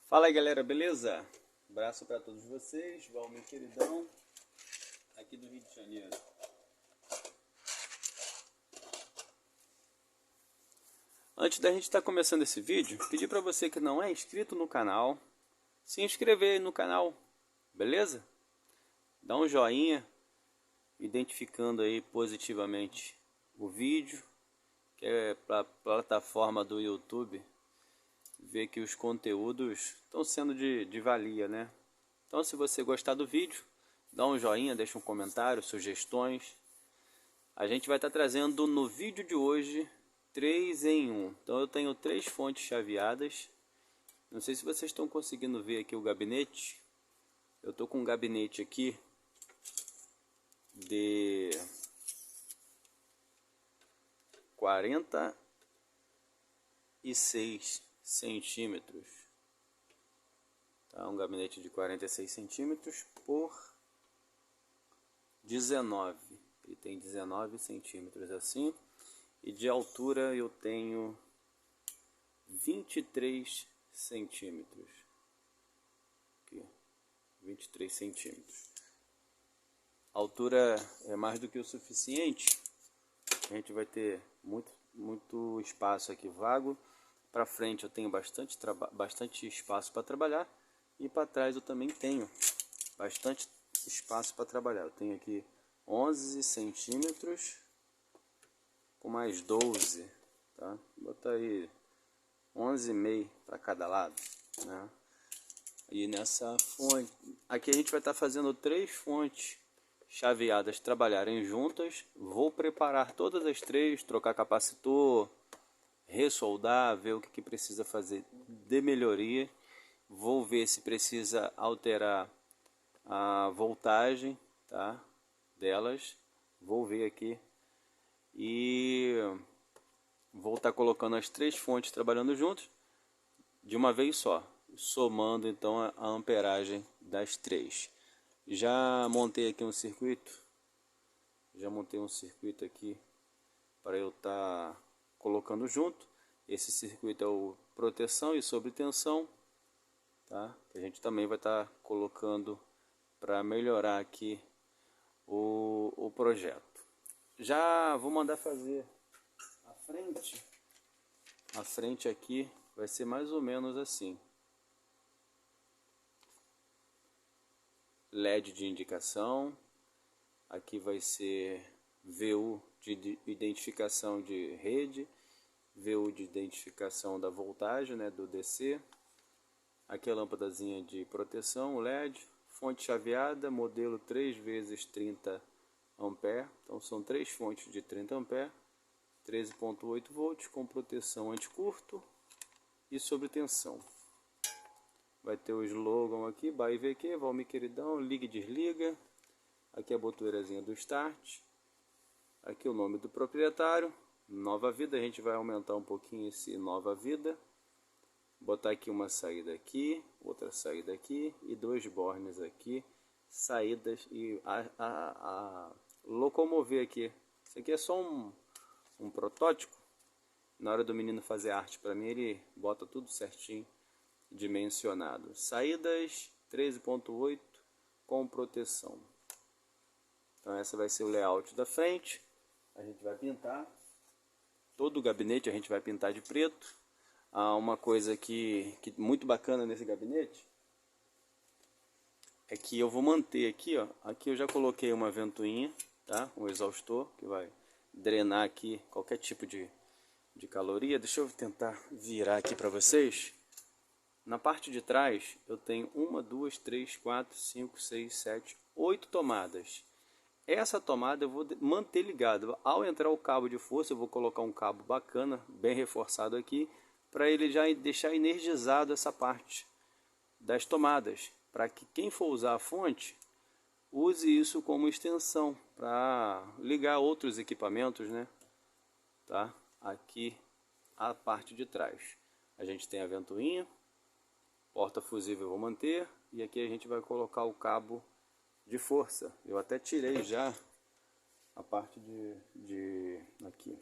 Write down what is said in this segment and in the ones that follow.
Fala aí galera, beleza? Abraço para todos vocês, Valmir queridão, aqui do Rio de Janeiro. Antes da gente estar começando esse vídeo, pedir para você que não é inscrito no canal, se inscrever aí no canal, beleza? Dá um joinha, identificando aí positivamente o vídeo, que é para a plataforma do YouTube ver que os conteúdos estão sendo de valia, né? Então, se você gostar do vídeo, dá um joinha, deixa um comentário, sugestões. A gente vai estar trazendo no vídeo de hoje 3 em 1. Então eu tenho 3 fontes chaveadas. Não sei se vocês estão conseguindo ver aqui o gabinete. Eu estou com um gabinete aqui de 46 centímetros. Tá? Um gabinete de 46 centímetros por 19. Ele tem 19 centímetros assim. E de altura eu tenho 23 centímetros. Aqui, 23 centímetros. A altura é mais do que o suficiente. A gente vai ter muito espaço aqui vago. Para frente eu tenho bastante espaço para trabalhar. E para trás eu também tenho bastante espaço para trabalhar. Eu tenho aqui 11 centímetros com mais 12, tá? Vou botar aí 11,5 para cada lado, né? E nessa fonte, aqui a gente vai estar fazendo 3 fontes chaveadas trabalharem juntas. Vou preparar todas as 3, trocar capacitor, ressoldar, ver o que precisa fazer de melhoria. Vou ver se precisa alterar a voltagem, tá, delas. Vou ver aqui e vou estar colocando as 3 fontes trabalhando juntos de uma vez só, somando então a amperagem das 3. Já montei aqui um circuito, aqui para eu estar colocando junto. Esse circuito é o proteção e sobretensão, tá? Que a gente também vai estar colocando para melhorar aqui o projeto. Já vou mandar fazer a frente aqui, vai ser mais ou menos assim. LED de indicação, aqui vai ser VU de identificação de rede, VU de identificação da voltagem, né, do DC. Aqui a lâmpadazinha de proteção, LED, fonte chaveada, modelo 3x30 ampere. Então são 3 fontes de 30 ampere, 13,8 volts com proteção anticurto e sobretensão. Vai ter o slogan aqui, BAIVQ, Valmir queridão, liga e desliga. Aqui a botoeirazinha do start. Aqui o nome do proprietário, Nova Vida. A gente vai aumentar um pouquinho esse Nova Vida. Botar aqui uma saída aqui, outra saída aqui e 2 bornes aqui, saídas e a locomover aqui. Isso aqui é só um protótipo. Na hora do menino fazer arte para mim, ele bota tudo certinho, dimensionado. Saídas 13,8 com proteção. Então essa vai ser o layout da frente. A gente vai pintar todo o gabinete, a gente vai pintar de preto. Uma coisa que muito bacana nesse gabinete é que eu vou manter aqui, ó. Aqui eu já coloquei uma ventoinha, tá? Um exaustor que vai drenar aqui qualquer tipo de caloria. Deixa eu tentar virar aqui para vocês. Na parte de trás eu tenho 1, 2, 3, 4, 5, 6, 7, 8 tomadas. Essa tomada eu vou manter ligado. Ao entrar o cabo de força, eu vou colocar um cabo bacana, bem reforçado aqui, para ele já deixar energizado essa parte das tomadas, para que quem for usar a fonte use isso como extensão para ligar outros equipamentos, né? Tá? Aqui a parte de trás a gente tem a ventoinha, porta fusível eu vou manter, e aqui a gente vai colocar o cabo de força. Eu até tirei já a parte aqui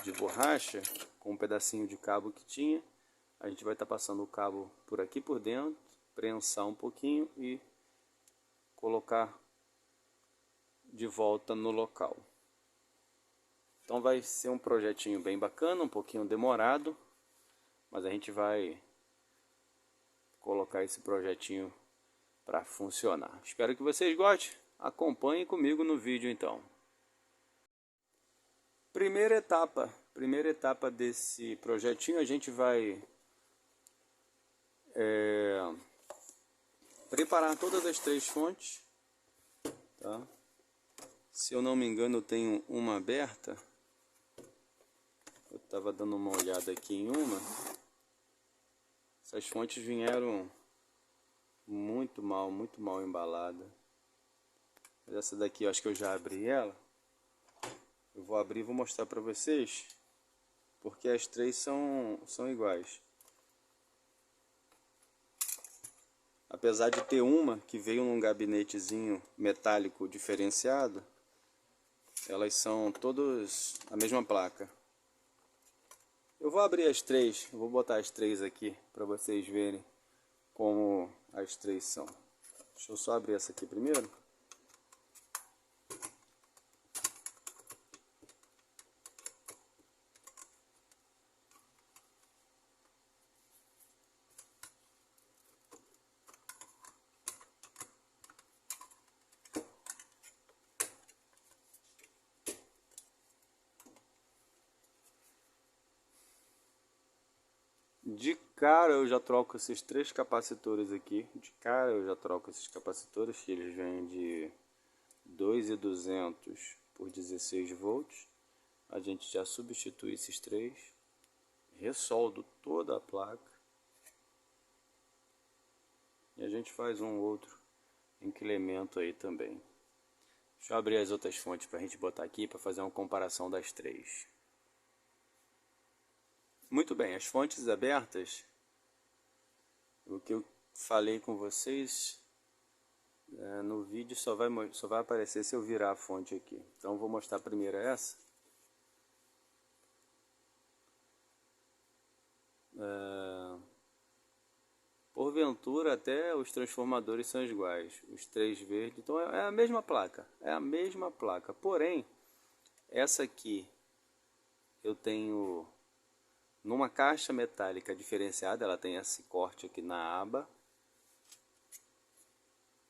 de borracha com um pedacinho de cabo que tinha. A gente vai estar passando o cabo por aqui por dentro, prensar um pouquinho e colocar de volta no local. Então vai ser um projetinho bem bacana, um pouquinho demorado, mas a gente vai colocar esse projetinho para funcionar. Espero que vocês gostem. Acompanhem comigo no vídeo então. Primeira etapa desse projetinho, a gente vai preparar todas as 3 fontes, tá? Se eu não me engano, eu tenho uma aberta. Eu estava dando uma olhada aqui em uma. Essas fontes vieram muito mal embalada. Mas essa daqui eu acho que eu já abri ela. Eu vou abrir e vou mostrar para vocês, porque as 3 são iguais. Apesar de ter uma que veio num gabinetezinho metálico diferenciado, elas são todas a mesma placa. Eu vou abrir as 3, eu vou botar as 3 aqui para vocês verem como as 3 são. Deixa eu só abrir essa aqui primeiro. De cara eu já troco esses 3 capacitores aqui. De cara eu já troco esses capacitores, que eles vêm de 2.200 por 16 volts. A gente já substitui esses 3. Ressoldo toda a placa. E a gente faz um outro enclemento aí também. Deixa eu abrir as outras fontes para a gente botar aqui para fazer uma comparação das 3. Muito bem, as fontes abertas, o que eu falei com vocês no vídeo só vai aparecer se eu virar a fonte aqui. Então vou mostrar primeiro essa. Porventura até os transformadores são iguais, os 3 verdes, então é a mesma placa, porém essa aqui eu tenho numa caixa metálica diferenciada, ela tem esse corte aqui na aba,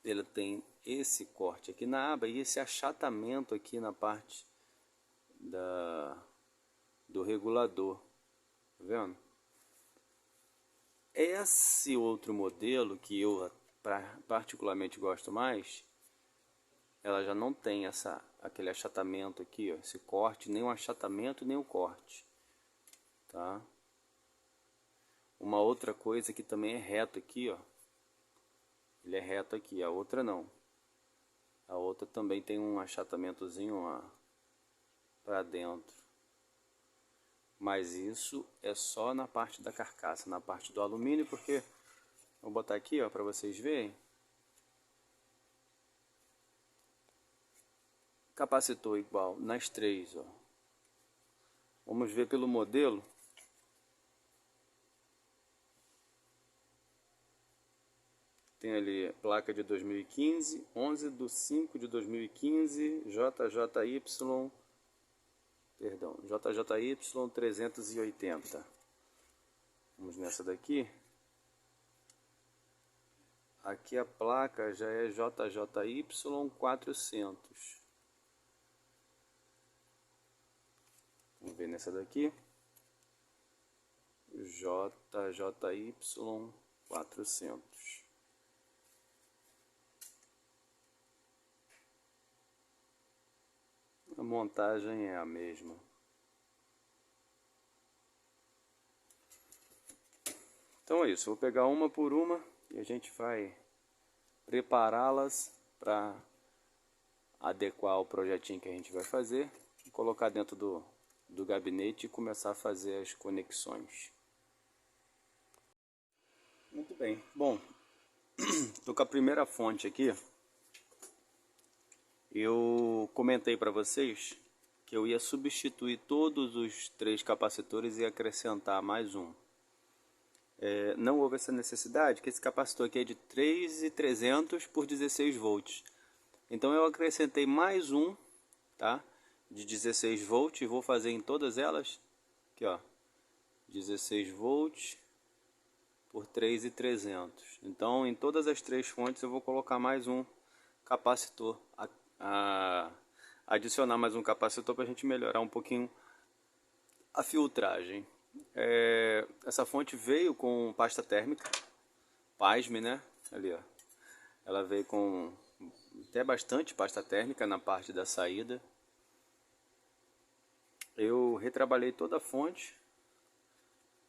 ela tem esse corte aqui na aba e esse achatamento aqui na parte do regulador, tá vendo? Esse outro modelo que eu particularmente gosto mais, ela já não tem aquele achatamento aqui, ó, esse corte, nem o achatamento nem o corte, tá? Uma outra coisa que também é reto aqui, ó, ele é reto aqui, a outra não. A outra também tem um achatamentozinho para dentro. Mas isso é só na parte da carcaça, na parte do alumínio, porque vou botar aqui, ó, para vocês verem. Capacitor igual nas 3, ó. Vamos ver pelo modelo. Tem ali placa de 2015, 11/5/2015, JJY 380. Vamos nessa daqui. Aqui a placa já é JJY 400. Vamos ver nessa daqui. JJY 400. A montagem é a mesma. Então é isso, vou pegar uma por uma e a gente vai prepará-las para adequar o projetinho que a gente vai fazer, colocar dentro do gabinete e começar a fazer as conexões. Muito bem, bom, estou com a primeira fonte aqui. Eu comentei para vocês que eu ia substituir todos os 3 capacitores e acrescentar mais um. não houve essa necessidade, que esse capacitor aqui é de 3.300 por 16 volts. Então eu acrescentei mais um, tá? De 16 volts, e vou fazer em todas elas, aqui ó, 16 volts por 3.300. Então em todas as três fontes eu vou colocar mais um capacitor, adicionar mais um capacitor para a gente melhorar um pouquinho a filtragem. Essa fonte veio com pasta térmica, pasme, né? Ali, ó. Ela veio com até bastante pasta térmica na parte da saída. Eu retrabalhei toda a fonte.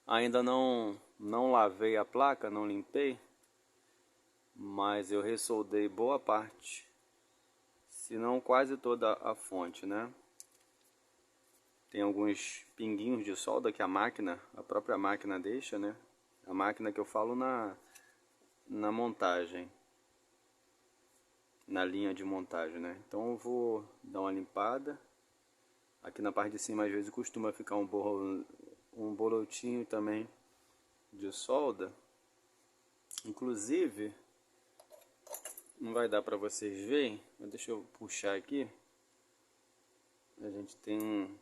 Ainda não lavei a placa, não limpei, mas eu ressoldei boa parte, se não quase toda a fonte, né? Tem alguns pinguinhos de solda que a própria máquina deixa, né? A máquina que eu falo na montagem, na linha de montagem, né? Então eu vou dar uma limpada. Aqui na parte de cima às vezes costuma ficar um bolotinho também de solda. Inclusive, não vai dar para vocês verem, mas deixa eu puxar aqui. A gente tem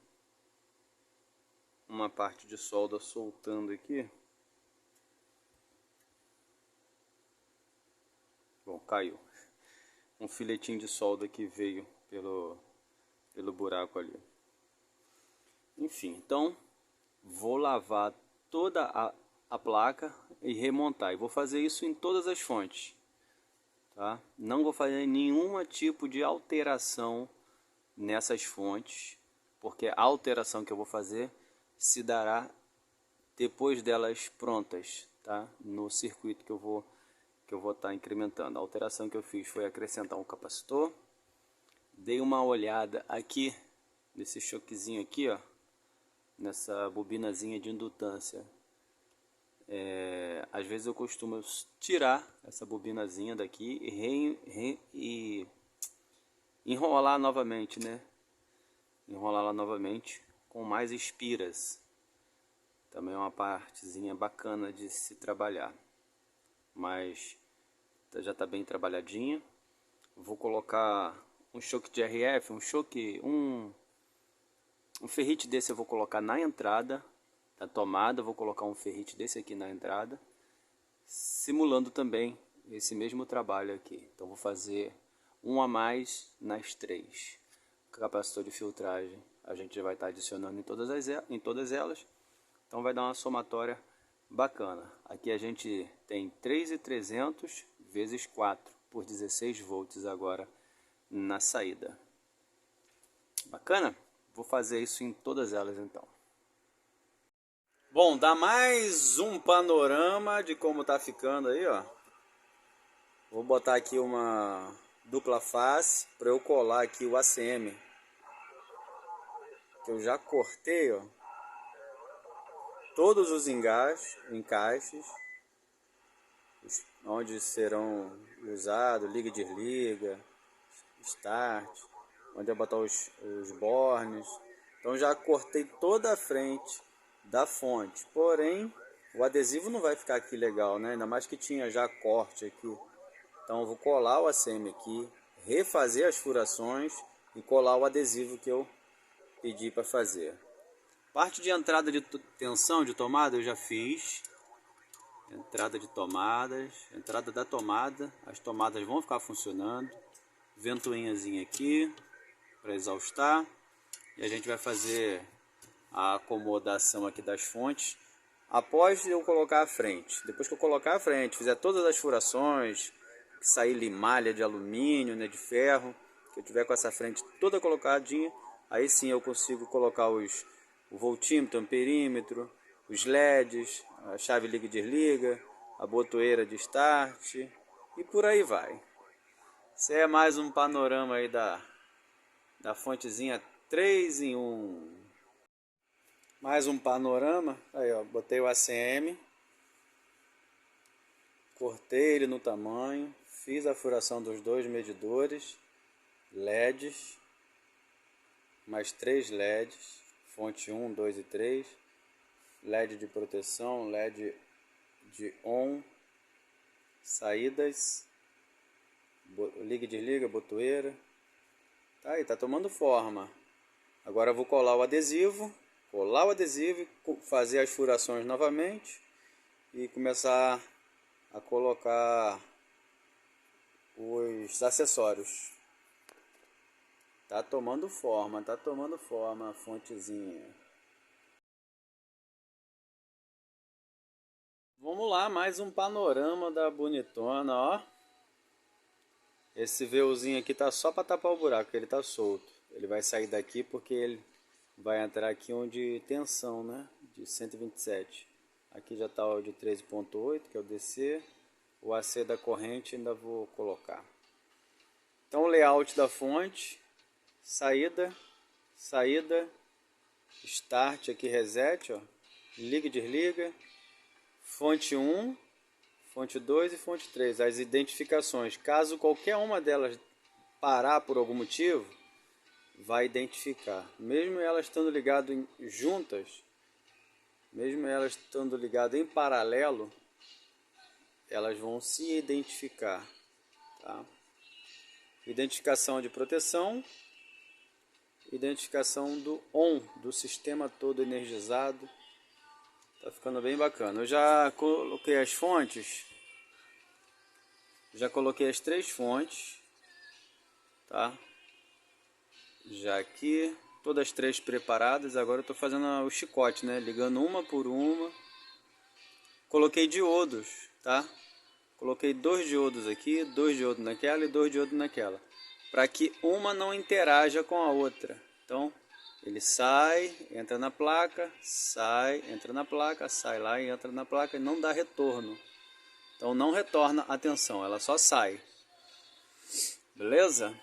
uma parte de solda soltando aqui. Bom, caiu. Um filetinho de solda que veio pelo buraco ali. Enfim, então vou lavar toda a placa e remontar. E vou fazer isso em todas as fontes, tá? Não vou fazer nenhum tipo de alteração nessas fontes, porque a alteração que eu vou fazer se dará depois delas prontas, tá? No circuito que eu vou estar incrementando. A alteração que eu fiz foi acrescentar um capacitor. Dei uma olhada aqui nesse choquezinho aqui, ó, nessa bobinazinha de indutância. Às vezes eu costumo tirar essa bobinazinha daqui e enrolar novamente, né? Enrolar lá novamente com mais espiras. Também é uma partezinha bacana de se trabalhar. Mas já está bem trabalhadinha. Vou colocar um choque de RF, um ferrite desse eu vou colocar na entrada da tomada. Vou colocar um ferrite desse aqui na entrada, simulando também esse mesmo trabalho aqui. Então vou fazer um a mais nas três. Capacitor de filtragem a gente já vai estar adicionando em todas elas. Então vai dar uma somatória bacana. Aqui a gente tem 3.300 vezes 4 por 16 volts agora na saída. Bacana? Vou fazer isso em todas elas então. Bom, dá mais um panorama de como tá ficando aí, ó. Vou botar aqui uma dupla face para eu colar aqui o ACM, que eu já cortei, ó, todos os encaixes onde serão usados, liga e desliga, start, onde eu botar os bornes. Então já cortei toda a frente da fonte, porém o adesivo não vai ficar aqui legal, né? Ainda mais que tinha já corte aqui. Então eu vou colar o ACM aqui, refazer as furações e colar o adesivo que eu pedi para fazer. Parte de entrada de tensão de tomada eu já fiz. Entrada de tomadas, entrada da tomada, as tomadas vão ficar funcionando. Ventoinhazinha aqui para exaustar. E a gente vai fazer a acomodação aqui das fontes após eu colocar a frente. Depois que eu colocar a frente, fizer todas as furações, que sair limalha de alumínio, né, de ferro, que eu tiver com essa frente toda colocadinha, aí sim eu consigo colocar o voltímetro, amperímetro, os LEDs, a chave liga e desliga, a botoeira de start e por aí vai. Esse é mais um panorama aí da fontezinha 3 em 1. Mais um panorama, aí ó, botei o ACM, cortei ele no tamanho, fiz a furação dos dois medidores, LEDs, mais 3 LEDs, fonte 1, 2 e 3, LED de proteção, LED de on, saídas, liga e desliga, botoeira. Tá aí, tá tomando forma. Agora eu vou colar o adesivo, fazer as furações novamente e começar a colocar os acessórios. Tá tomando forma a fontezinha. Vamos lá, mais um panorama da bonitona, ó. Esse véuzinho aqui tá só para tapar o buraco, ele tá solto. Ele vai sair daqui porque ele vai entrar aqui onde tensão, né? De 127. Aqui já tá o de 13.8, que é o DC. O AC da corrente ainda vou colocar. Então o layout da fonte, saída, start aqui, reset, ó. Liga e desliga. Fonte 1, fonte 2 e fonte 3, as identificações. Caso qualquer uma delas parar por algum motivo, vai identificar. Mesmo elas estando ligadas juntas, mesmo elas estando ligadas em paralelo, elas vão se identificar. Tá? Identificação de proteção, identificação do on, do sistema todo energizado. Tá ficando bem bacana. Eu já coloquei as fontes. Já coloquei as 3 fontes. Tá? Já aqui. Todas as 3 preparadas. Agora eu tô fazendo o chicote, né? Ligando uma por uma. Coloquei diodos, tá? Coloquei 2 diodos aqui, 2 diodos naquela e 2 diodos naquela. Para que uma não interaja com a outra. Então, ele sai, entra na placa, sai, entra na placa, sai lá e entra na placa e não dá retorno. Então não retorna a tensão, ela só sai. Beleza?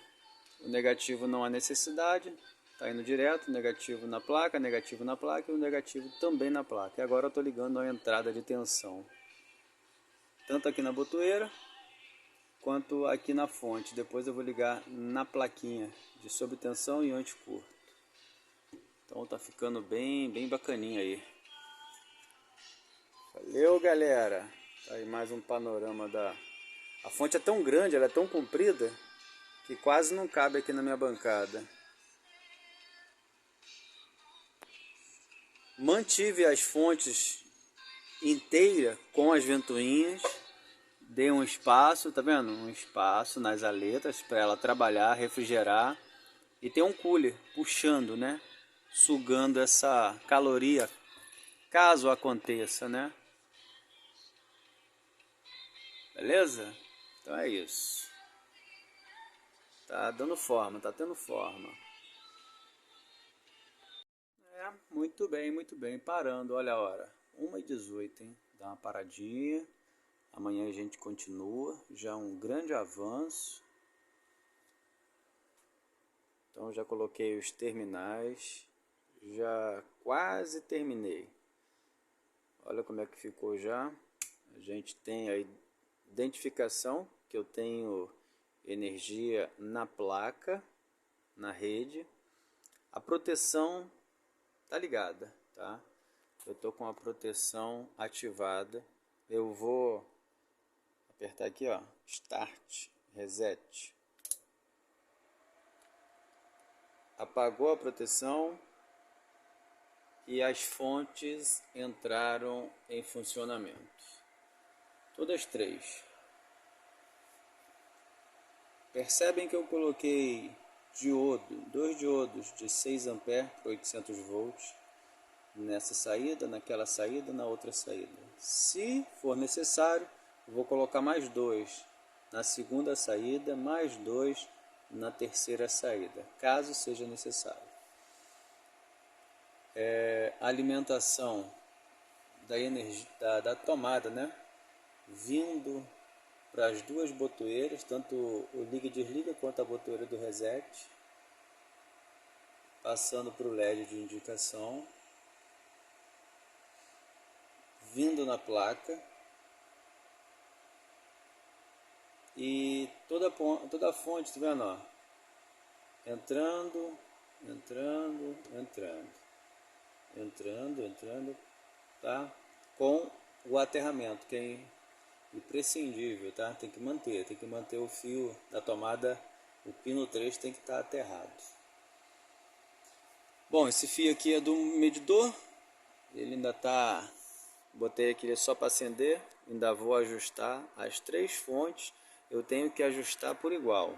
O negativo não há necessidade, está indo direto, negativo na placa e o negativo também na placa. E agora eu estou ligando a entrada de tensão. Tanto aqui na botoeira, quanto aqui na fonte. Depois eu vou ligar na plaquinha de sobretensão e anticurto. Então tá ficando bem bacaninha aí. Valeu, galera. Tá aí mais um panorama da... A fonte é tão grande, ela é tão comprida, que quase não cabe aqui na minha bancada. Mantive as fontes inteiras com as ventoinhas. Dei um espaço, tá vendo? Um espaço nas aletas para ela trabalhar, refrigerar. E tem um cooler puxando, né? Sugando essa caloria, caso aconteça, né? Beleza? Então é isso. Tá dando forma, tá tendo forma. É, muito bem. Parando, olha a hora. 1h18, hein? Dá uma paradinha. Amanhã a gente continua. Já um grande avanço. Então já coloquei os terminais. Já quase terminei. Olha como é que ficou já. A gente tem a identificação que eu tenho energia na placa, na rede. A proteção tá ligada, tá? Eu tô com a proteção ativada. Eu vou apertar aqui, ó, Start, Reset. Apagou a proteção e as fontes entraram em funcionamento. Todas 3. Percebem que eu coloquei diodo, 2 diodos de 6 A para 800 volts nessa saída, naquela saída, na outra saída. Se for necessário, eu vou colocar mais 2 na segunda saída, mais 2 na terceira saída, caso seja necessário. A alimentação da energia da tomada, né? Vindo para as 2 botoeiras, tanto o liga e desliga quanto a botoeira do reset, passando para o LED de indicação, vindo na placa e toda a fonte, tá vendo, ó? Entrando, tá? Com o aterramento, que é imprescindível, tá? Tem que manter o fio da tomada, o pino 3 tem que estar aterrado. Bom, esse fio aqui é do medidor, ele ainda tá, botei aqui só para acender, ainda vou ajustar as 3 fontes, eu tenho que ajustar por igual.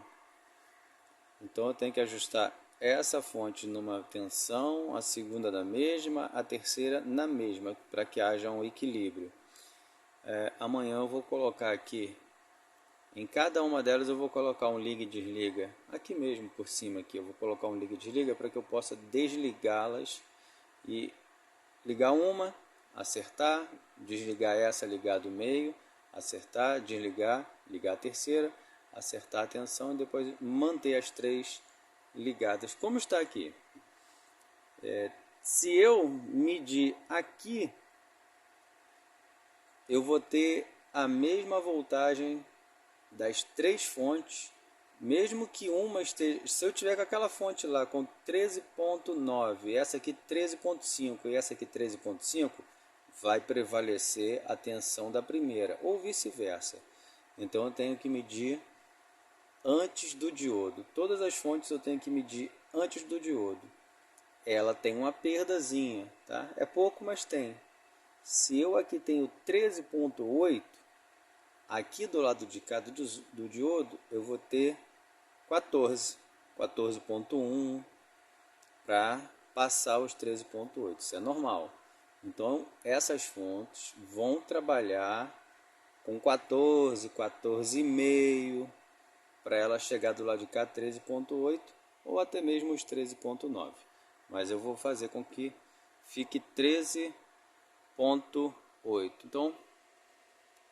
Então eu tenho que ajustar essa fonte numa tensão, a segunda na mesma, a terceira na mesma, para que haja um equilíbrio. Amanhã eu vou colocar aqui, em cada uma delas eu vou colocar um liga e desliga, aqui mesmo por cima aqui eu vou colocar um liga e desliga para que eu possa desligá-las e ligar uma, acertar, desligar essa, ligar do meio, acertar, desligar, ligar a terceira, acertar a tensão e depois manter as 3 ligadas, como está aqui. Se eu medir aqui, eu vou ter a mesma voltagem das 3 fontes, mesmo que uma esteja, se eu tiver com aquela fonte lá com 13.9, essa aqui 13.5 e essa aqui 13.5, vai prevalecer a tensão da primeira, ou vice-versa. Então eu tenho que medir antes do diodo. Todas as fontes eu tenho que medir antes do diodo. Ela tem uma perdazinha, tá? É pouco, mas tem. Se eu aqui tenho 13.8, aqui do lado de cá do diodo eu vou ter 14.1 para passar os 13.8. Isso é normal. Então essas fontes vão trabalhar com 14, 14,5 para ela chegar do lado de cá 13.8 ou até mesmo os 13.9. Mas eu vou fazer com que fique 13.8. Então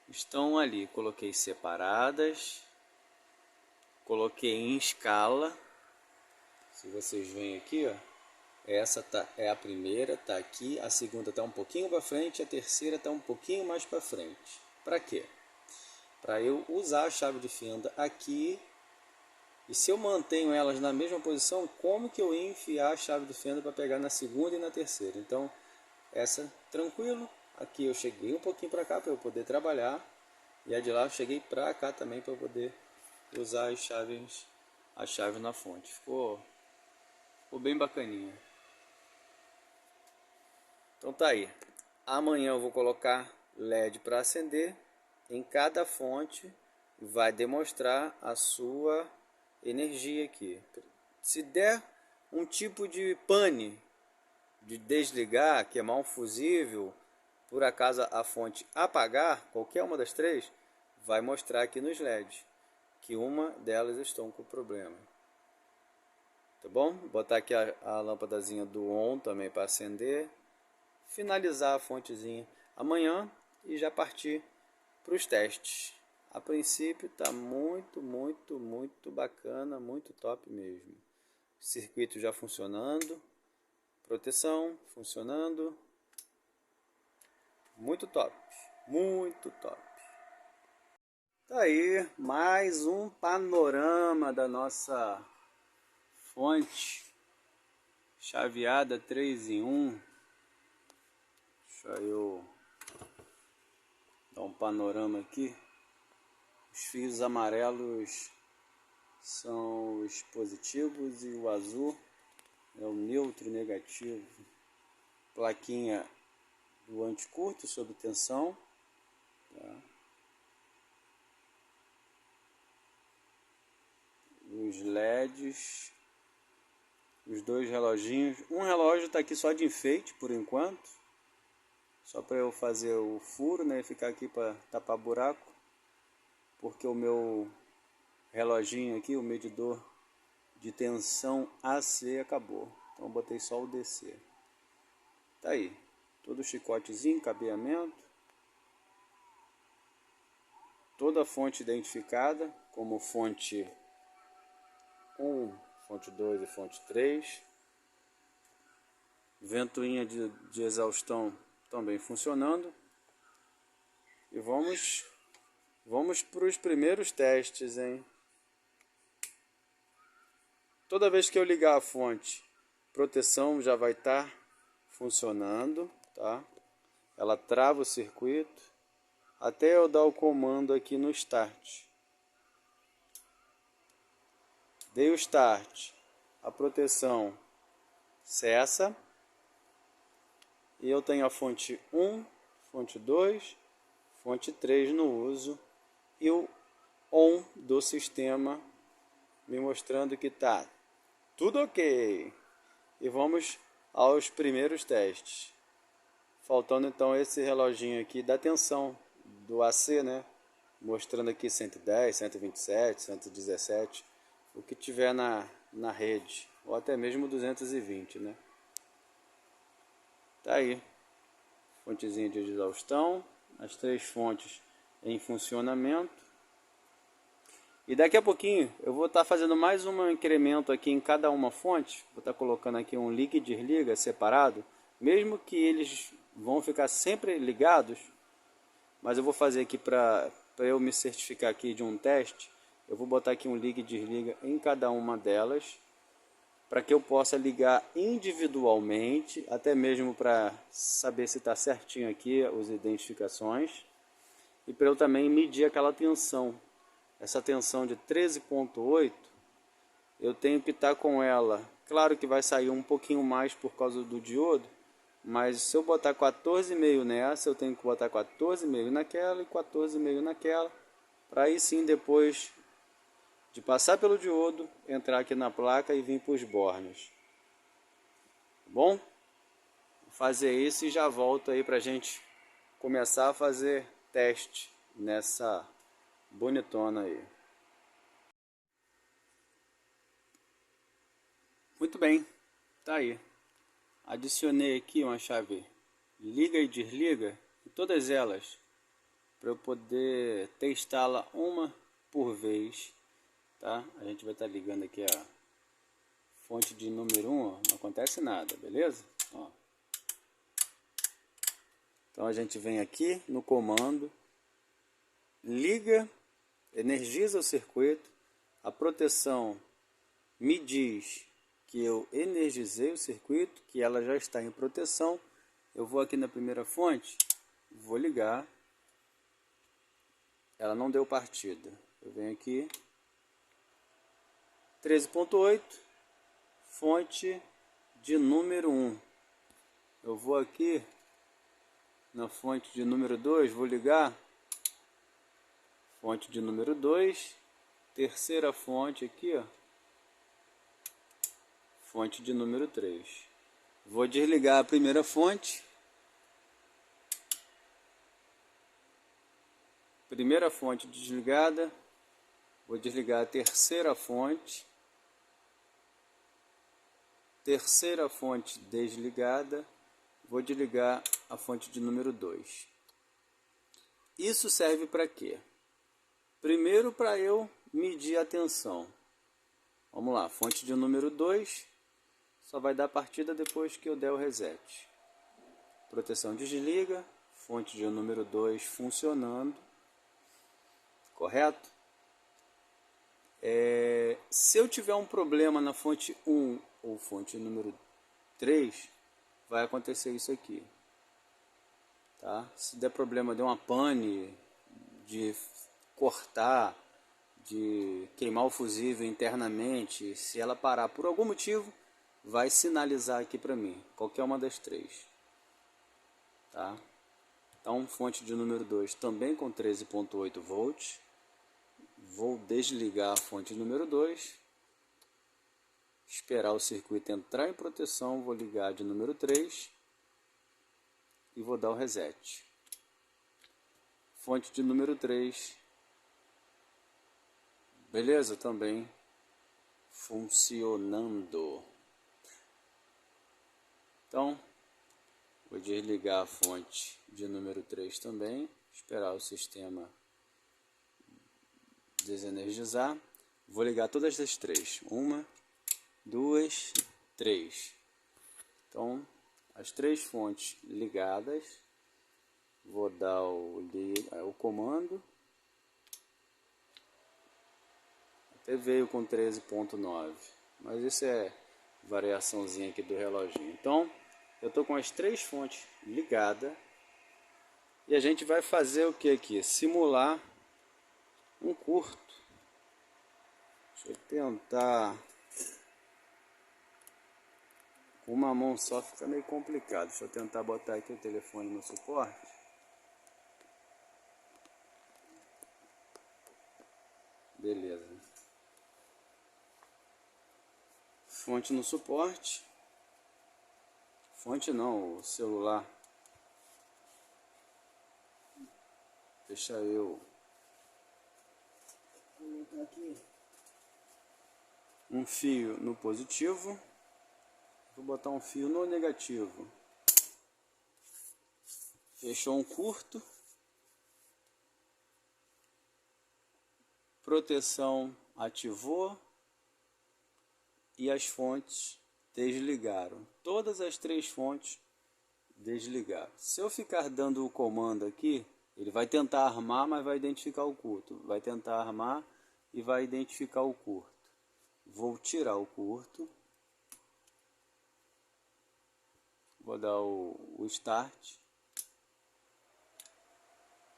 estão ali, coloquei separadas, coloquei em escala. Se vocês veem aqui, ó, essa é a primeira, tá aqui, a segunda tá um pouquinho para frente, a terceira tá um pouquinho mais para frente. Para quê? Para eu usar a chave de fenda aqui, e se eu mantenho elas na mesma posição, como que eu ia enfiar a chave de fenda para pegar na segunda e na terceira? Então essa tranquilo, aqui eu cheguei um pouquinho para cá para eu poder trabalhar, e a de lá eu cheguei para cá também para eu poder usar a chave na fonte. Ficou bem bacaninha. Então tá aí. Amanhã eu vou colocar LED para acender. Em cada fonte vai demonstrar a sua energia aqui. Se der um tipo de pane de desligar, queimar um fusível, por acaso a fonte apagar, qualquer uma das 3, vai mostrar aqui nos LEDs que uma delas estão com problema. Tá bom? Botar aqui a lâmpadazinha do ON também para acender. Finalizar a fontezinha amanhã e já partir para os testes. A princípio tá muito bacana, muito top mesmo. Circuito já funcionando, proteção funcionando, muito top, muito top. Tá aí mais um panorama da nossa fonte chaveada 3 em 1. Deixa eu dar um panorama aqui. Os fios amarelos são os positivos e o azul é o neutro e negativo. Plaquinha do anticurto sob tensão. Tá? Os LEDs, os 2 reloginhos. Um relógio está aqui só de enfeite por enquanto, só para eu fazer o furo, né? Ficar aqui para tapar buraco, porque o meu reloginho aqui, o medidor de tensão AC acabou, então eu botei só o DC. Tá aí, todo chicotezinho, cabeamento, toda a fonte identificada como fonte 1, fonte 2 e fonte 3. Ventoinha de exaustão também funcionando. E vamos para os primeiros testes, hein? Toda vez que eu ligar a fonte, proteção já vai estar funcionando, tá? ela trava o circuito até eu dar o comando aqui no Start. Dei o Start, a proteção cessa e eu tenho a fonte 1, fonte 2, fonte 3 no uso e o ON do sistema me mostrando que está tudo ok. E vamos aos primeiros testes. Faltando então esse reloginho aqui da tensão do AC, né? Mostrando aqui 110, 127, 117, o que tiver na rede, ou até mesmo 220, né? Tá aí, fontezinha de exaustão, as 3 fontes em funcionamento. E daqui a pouquinho eu vou estar fazendo mais um incremento aqui em cada uma fonte. Vou estar colocando aqui um liga e desliga separado, mesmo que eles vão ficar sempre ligados. Mas eu vou fazer aqui para eu me certificar aqui de um teste. Eu vou botar aqui um liga e desliga em cada uma delas, para que eu possa ligar individualmente, até mesmo para saber se está certinho aqui as identificações. E para eu também medir aquela tensão. Essa tensão de 13.8, eu tenho que estar com ela. Claro que vai sair um pouquinho mais por causa do diodo, mas se eu botar 14,5 nessa, eu tenho que botar 14,5 naquela e 14,5 naquela, para aí sim, depois de passar pelo diodo, entrar aqui na placa e vir para os bornes. Bom, vou fazer isso e já volto aí para a gente começar a fazer teste nessa bonitona aí. Muito bem, tá aí. Adicionei aqui uma chave liga e desliga em todas elas, para eu poder testá-la uma por vez, tá? A gente vai estar ligando aqui a fonte de número 1, não acontece nada, beleza? Ó. Então a gente vem aqui no comando, liga, energiza o circuito, a proteção me diz que eu energizei o circuito, que ela já está em proteção. Eu vou aqui na primeira fonte, vou ligar, ela não deu partida. Eu venho aqui, 13.8, fonte de número 1. Eu vou aqui na fonte de número 2, vou ligar, fonte de número 2, terceira fonte aqui, ó, fonte de número 3. Vou desligar a primeira fonte. Primeira fonte desligada. Vou desligar a terceira fonte. Terceira fonte desligada. Vou desligar a fonte de número 2. Isso serve para quê? Primeiro, para eu medir a tensão. Vamos lá, fonte de número 2. Só vai dar partida depois que eu der o reset. Proteção desliga, fonte de número 2 funcionando. Correto? Se eu tiver um problema na fonte 1 ou fonte número 3, vai acontecer isso aqui. Tá? Se der problema de uma pane, de cortar, de queimar o fusível internamente, se ela parar por algum motivo, vai sinalizar aqui para mim, qualquer uma das 3. Tá? Então, fonte de número 2 também com 13.8 volts. Vou desligar a fonte número 2. Esperar o circuito entrar em proteção, vou ligar de número 3. E vou dar o reset. Fonte de número 3. Beleza? Também funcionando. Então, vou desligar a fonte de número 3 também, esperar o sistema desenergizar. Vou ligar todas as 3. 1, 2, 3. Então, as 3 fontes ligadas. Vou dar o comando. Até veio com 13.9, mas isso é variaçãozinha aqui do reloginho. Então, eu estou com as 3 fontes ligadas, E a gente vai fazer o que aqui? Simular um curto. Deixa eu tentar. Com uma mão só fica meio complicado. Deixa eu tentar botar aqui o telefone no suporte. Beleza. Fonte no suporte. Fonte não, o celular. Deixa eu colocar aqui um fio no positivo. Vou botar um fio no negativo. Fechou um curto. Proteção ativou. E as fontes desligaram. Todas as 3 fontes desligaram. Se eu ficar dando o comando aqui, ele vai tentar armar, mas vai identificar o curto. Vai tentar armar e vai identificar o curto. Vou tirar o curto. Vou dar o start.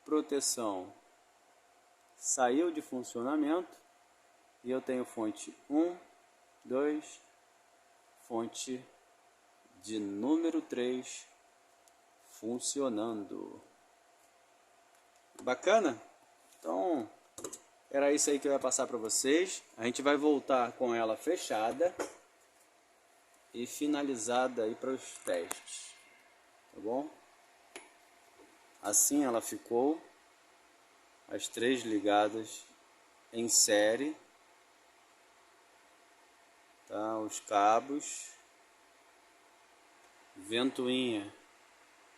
Proteção saiu de funcionamento. E eu tenho fonte 1, 2, fonte de número 3 funcionando. Bacana? Então, era isso aí que eu ia passar para vocês. A gente vai voltar com ela fechada e finalizada aí para os testes. Tá bom? Assim ela ficou. As 3 ligadas em série. Tá? Os cabos. Ventoinha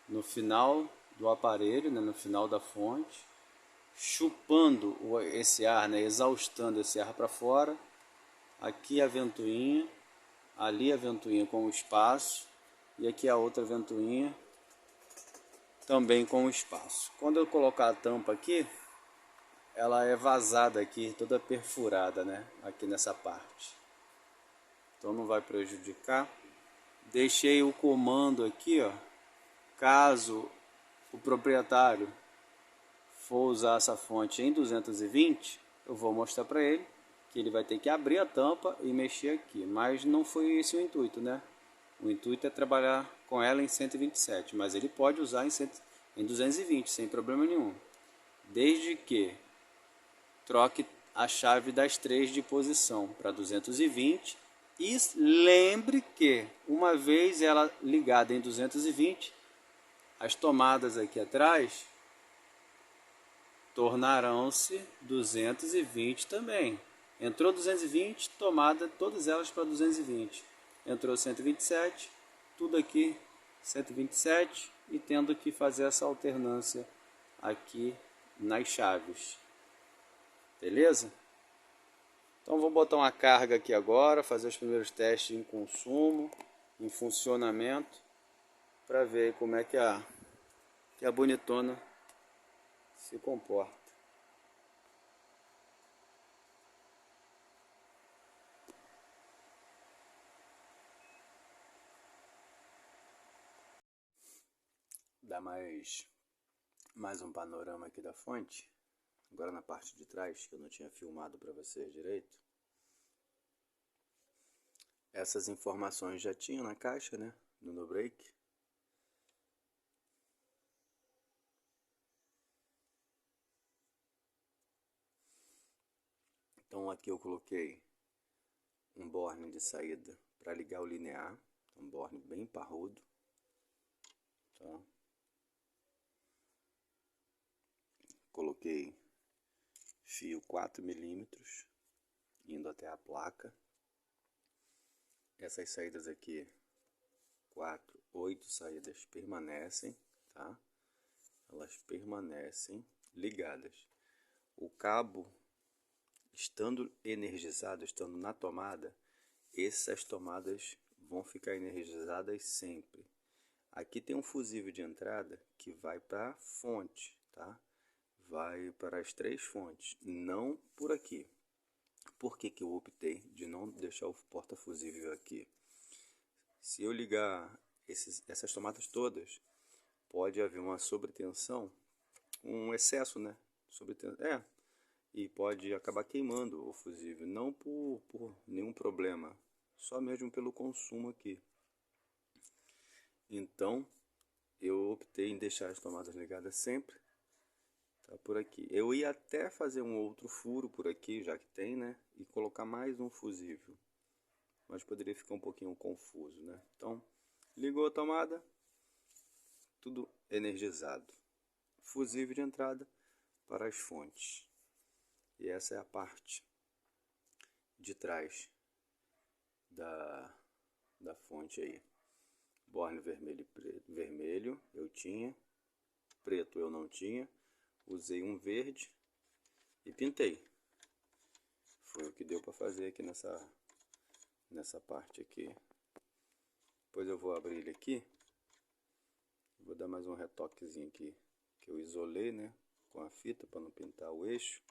no final do aparelho, né? No final da fonte. Chupando esse ar, né? Exaustando esse ar para fora. Aqui a ventoinha. Ali a ventoinha com o espaço. E aqui a outra ventoinha também com o espaço. Quando eu colocar a tampa aqui, ela é vazada aqui, toda perfurada, né? Aqui nessa parte. Então não vai prejudicar. Deixei o comando aqui, ó. Caso o proprietário for usar essa fonte em 220, eu vou mostrar para ele que ele vai ter que abrir a tampa e mexer aqui. Mas não foi esse o intuito, né? O intuito é trabalhar com ela em 127, mas ele pode usar em 220, sem problema nenhum. Desde que troque a chave das 3 de posição para 220 e lembre que, uma vez ela ligada em 220, as tomadas aqui atrás tornarão-se 220 também. Entrou 220, tomada todas elas para 220. Entrou 127, tudo aqui 127 e tendo que fazer essa alternância aqui nas chaves. Beleza? Então vou botar uma carga aqui agora, fazer os primeiros testes em consumo, em funcionamento, para ver como é que a bonitona se comporta. Dá mais um panorama aqui da fonte. Agora na parte de trás, que eu não tinha filmado para vocês direito. Essas informações já tinham na caixa, né? No no break. Então aqui eu coloquei um borne de saída para ligar o linear. Um borne bem parrudo. Tá? Coloquei fio 4 milímetros indo até a placa. Essas saídas aqui, 8 saídas permanecem, tá? Elas permanecem ligadas. O cabo, estando energizado, estando na tomada, essas tomadas vão ficar energizadas sempre. Aqui tem um fusível de entrada que vai para a fonte, tá? Vai para as 3 fontes, não por aqui. Por que que eu optei de não deixar o porta-fusível aqui? Se eu ligar essas tomadas todas, pode haver uma sobretensão com excesso, né? E pode acabar queimando o fusível, não por nenhum problema, só mesmo pelo consumo aqui. Então, eu optei em deixar as tomadas ligadas sempre, tá por aqui. Eu ia até fazer um outro furo por aqui, já que tem, né? E colocar mais um fusível, mas poderia ficar um pouquinho confuso, né? Então, ligou a tomada, tudo energizado. Fusível de entrada para as fontes. E essa é a parte de trás da fonte aí. Borne vermelho e preto. Vermelho eu tinha, preto eu não tinha. Usei um verde e pintei. Foi o que deu para fazer aqui nessa parte aqui. Depois eu vou abrir ele aqui. Vou dar mais um retoquezinho aqui, que eu isolei, né, com a fita para não pintar o eixo.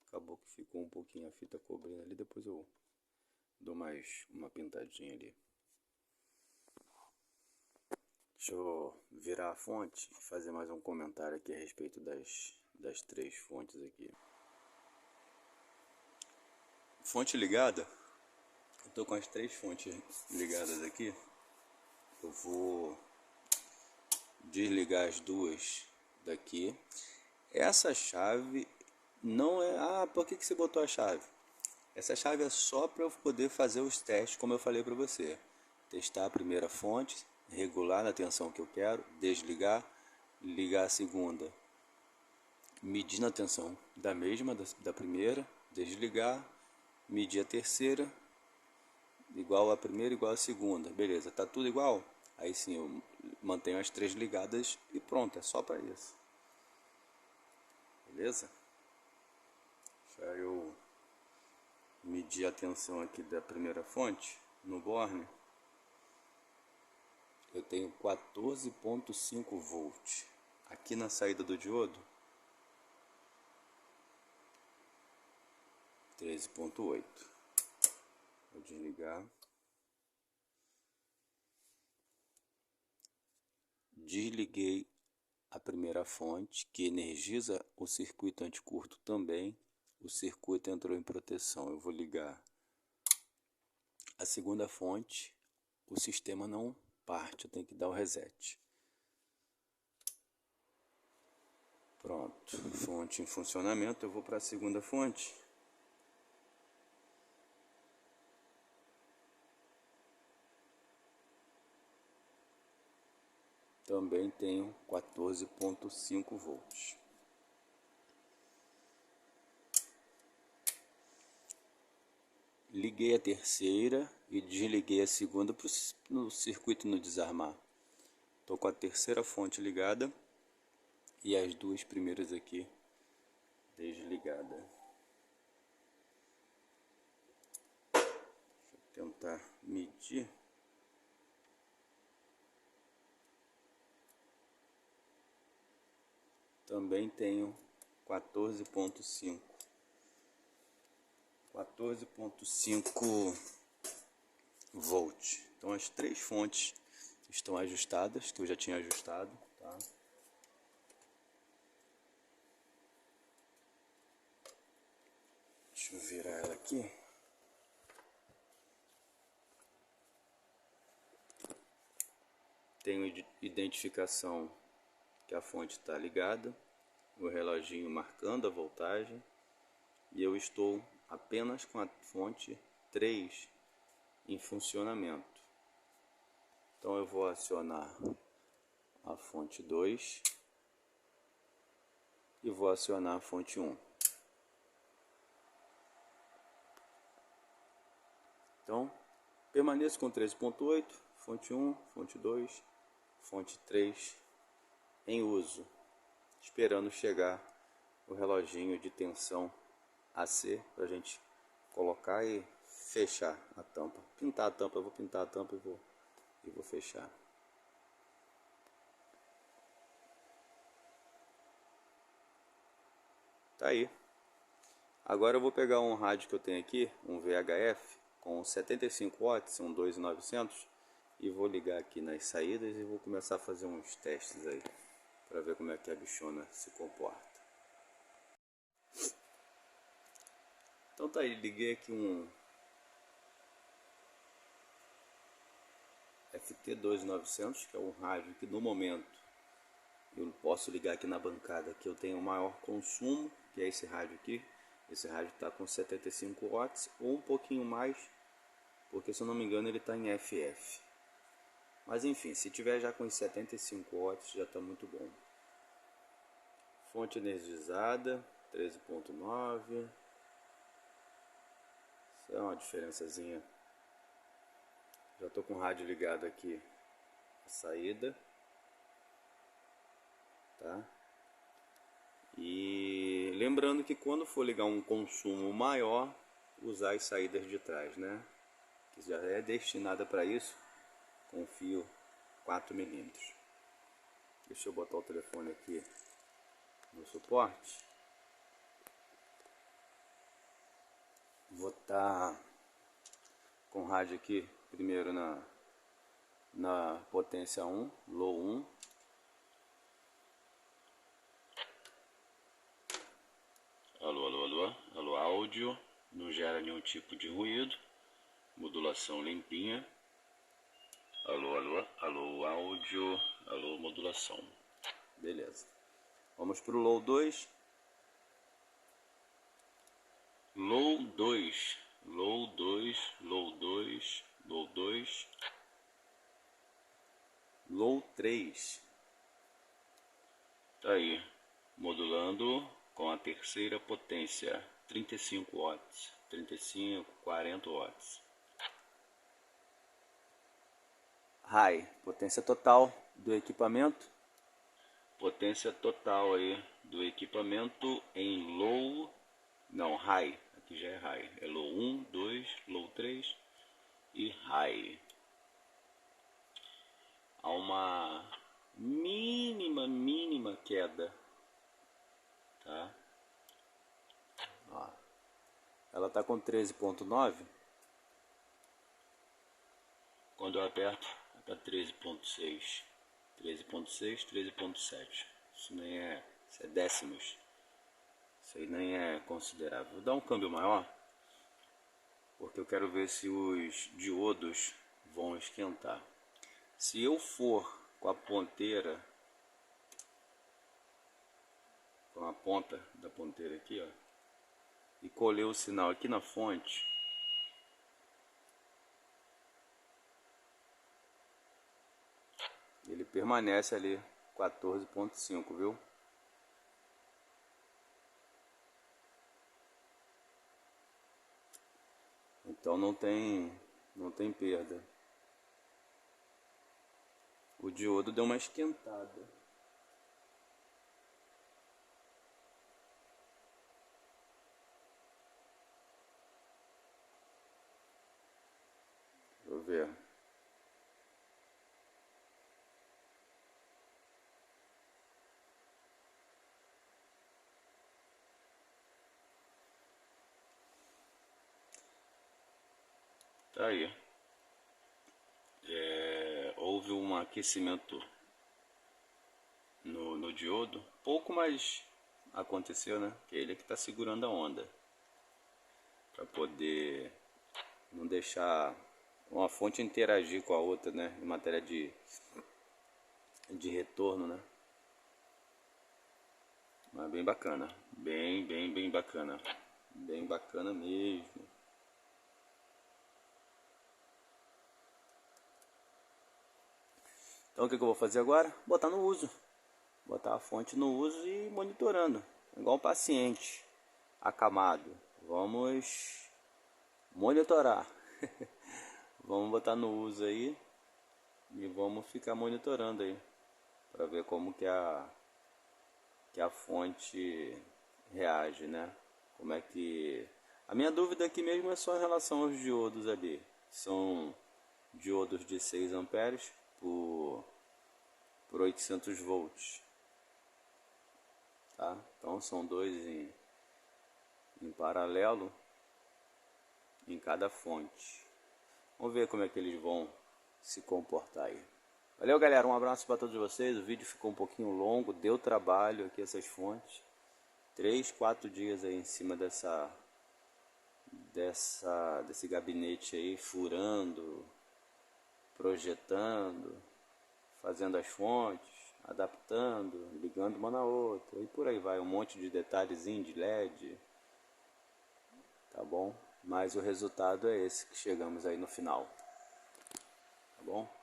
Acabou que ficou um pouquinho a fita cobrindo ali, depois eu dou mais uma pintadinha ali. Deixa eu virar a fonte e fazer mais um comentário aqui a respeito das três fontes aqui. Fonte ligada, eu tô com as três fontes ligadas aqui. Eu vou desligar as duas daqui. Essa chave não é... Ah, por que você botou a chave? Essa chave é só para eu poder fazer os testes, como eu falei para você. Testar a primeira fonte, regular na tensão que eu quero, desligar, ligar a segunda, medir na tensão da mesma, da primeira, desligar, medir a terceira, igual a primeira, igual a segunda. Beleza, tá tudo igual? Aí sim eu mantenho as três ligadas e pronto, é só para isso. Beleza? Já eu medir a tensão aqui da primeira fonte no borne. Eu tenho 14.5 volts. Aqui na saída do diodo, 13.8. Vou desligar. Desliguei a primeira fonte, que energiza o circuito anticurto também. O circuito entrou em proteção. Eu vou ligar a segunda fonte. O sistema não parte, eu tenho que dar o reset. Pronto, fonte em funcionamento. Eu vou para a segunda fonte. Também tenho 14.5 volts. Liguei a terceira e desliguei a segunda para o circuito não desarmar. Estou com a terceira fonte ligada e as duas primeiras aqui desligadas. Deixa eu tentar medir. Também tenho 14.5 volts. Então as três fontes estão ajustadas, que eu já tinha ajustado, tá? Deixa eu virar ela aqui. Tenho identificação que a fonte está ligada, o reloginho marcando a voltagem, e eu estou apenas com a fonte 3 em funcionamento. Então eu vou acionar a fonte 2 e vou acionar a fonte 1. Então permaneço com 13.8, fonte 1, fonte 2, fonte 3 em uso, esperando chegar o reloginho de tensão AC para a gente colocar e fechar a tampa. Pintar a tampa, eu vou pintar a tampa e vou fechar. Tá aí. Agora eu vou pegar um rádio que eu tenho aqui, um VHF com 75 watts, um 2.900, e vou ligar aqui nas saídas e vou começar a fazer uns testes aí. para ver como é que a bichona se comporta. Então tá aí, liguei aqui um FT2900, que é um rádio que no momento eu posso ligar aqui na bancada que eu tenho maior consumo, que é esse rádio aqui. Esse rádio está com 75 watts ou um pouquinho mais, porque se eu não me engano ele está em FF. Mas enfim, se tiver já com 75 watts já está muito bom. Fonte energizada 13.9. Isso é uma diferençazinha. Já estou com o rádio ligado aqui, a saída, tá? E lembrando que quando for ligar um consumo maior, usar as saídas de trás, né? Que já é destinada para isso, com fio 4 mm. Deixa eu botar o telefone aqui no suporte. Vou estar com o rádio aqui primeiro na potência 1, low 1. Alô, alô, alô, alô, áudio, não gera nenhum tipo de ruído, modulação limpinha. Alô, alô, alô, áudio, alô, modulação. Beleza. Vamos para o low 2. Low 2, low 2, low 2, low 2, low 3. Tá aí, modulando com a terceira potência, 35 watts, 35, 40 watts. High, potência total do equipamento. Potência total aí do equipamento em low, não, high, aqui já é high, é low 1, 2, low 3 e high. Há uma mínima queda, tá? Ó, ela tá com 13.9. Quando eu aperto, tá 13.6, 13.6, 13.7. Isso nem é, isso é décimos. Isso aí nem é considerável. Vou dar um câmbio maior, porque eu quero ver se os diodos vão esquentar. Se eu for com a ponteira, com a ponta da ponteira aqui, ó, e colher o sinal aqui na fonte, ele permanece ali 14.5, viu? Então não tem perda. O diodo deu uma esquentada. Deixa eu ver. Tá aí. Houve um aquecimento no diodo. Pouco, mas aconteceu, né? Que é ele que está segurando a onda. Para poder não deixar uma fonte interagir com a outra, né? Em matéria de retorno, né? Mas bem bacana. Bem bacana. Bem bacana mesmo. Então o que eu vou fazer agora? Botar no uso. Botar a fonte no uso e monitorando. Igual um paciente acamado. Vamos monitorar. Vamos botar no uso aí e vamos ficar monitorando aí para ver como que a fonte reage, né? Como é que... A minha dúvida aqui mesmo é só em relação aos diodos ali. São diodos de 6 amperes por 800 volts. Tá? Então são dois em paralelo em cada fonte. Vamos ver como é que eles vão se comportar aí. Valeu, galera, um abraço para todos vocês. O vídeo ficou um pouquinho longo, deu trabalho aqui essas fontes. 3, 4 dias aí em cima desse gabinete aí, furando, projetando, fazendo as fontes, adaptando, ligando uma na outra, e por aí vai, um monte de detalhezinho de LED, tá bom? Mas o resultado é esse que chegamos aí no final, tá bom?